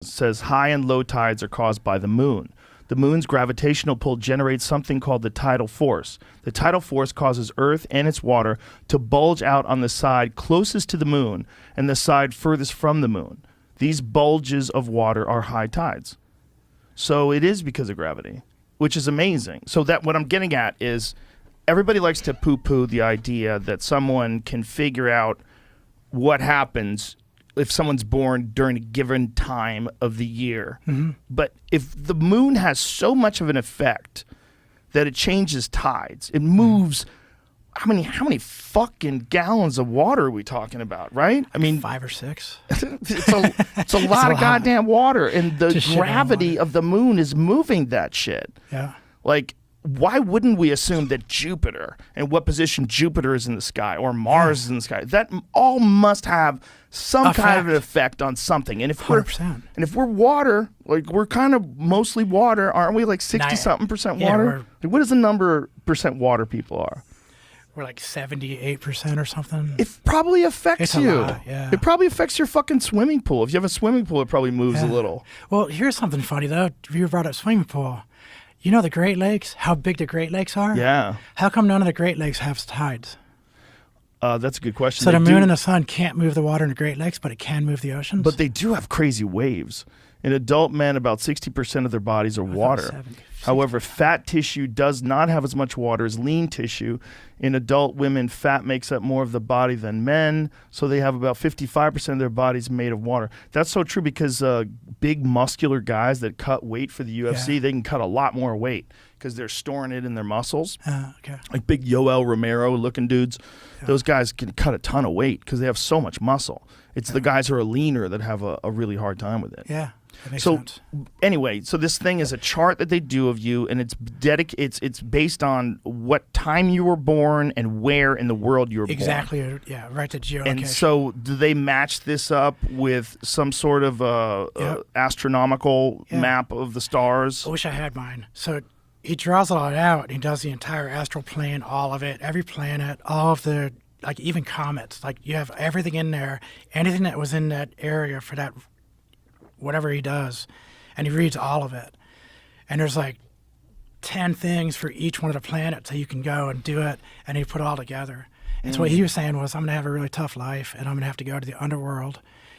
says high and low tides are caused by the moon. The moon's gravitational pull generates something called the tidal force. The tidal force causes Earth and its water to bulge out on the side closest to the moon and the side furthest from the moon. These bulges of water are high tides. So it is because of gravity, which is amazing. So that what I'm getting at is everybody likes to poo-poo the idea that someone can figure out what happens if someone's born during a given time of the year. Mm-hmm. But if the moon has so much of an effect that it changes tides, it moves. How many fucking gallons of water are we talking about, right? I mean, 5 or 6. it's a lot of goddamn water, and the gravity of the moon is moving that shit. Yeah. Like, why wouldn't we assume that Jupiter and what position Jupiter is in the sky or Mars is in the sky, that all must have some kind of an effect on something. And if 100%. we're water, like we're kind of mostly water, aren't we? Like 60-something% water. Like, what is the number percent water people are? We're like 78% or something. It probably affects you. A lot, yeah. It probably affects your fucking swimming pool. If you have a swimming pool, it probably moves a little. Well, here's something funny though. You brought up swimming pool. You know the Great Lakes, how big the Great Lakes are? Yeah. How come none of the Great Lakes have tides? That's a good question. So the moon and the sun can't move the water in the Great Lakes, but it can move the oceans? But they do have crazy waves. In adult men, about 60% of their bodies are water. However, fat tissue does not have as much water as lean tissue. In adult women, fat makes up more of the body than men, so they have about 55% of their bodies made of water. That's so true because big muscular guys that cut weight for the UFC, they can cut a lot more weight because they're storing it in their muscles. Okay. Like big Yoel Romero looking dudes, those guys can cut a ton of weight because they have so much muscle. It's the guys who are leaner that have a really hard time with it. Yeah. That makes so sense. Anyway, so this thing is a chart that they do of you, and it's based on what time you were born and where in the world you were born. Exactly. Yeah, right to geolocation. And so do they match this up with some sort of astronomical map of the stars? I wish I had mine. So he draws it all out, and he does the entire astral plane, all of it, every planet, all of the, like even comets. Like you have everything in there, anything that was in that area for that whatever he does, and he reads all of it. And there's like 10 things for each one of the planets, so you can go and do it, and he put it all together. And so what he was saying was, I'm going to have a really tough life, and I'm going to have to go to the underworld,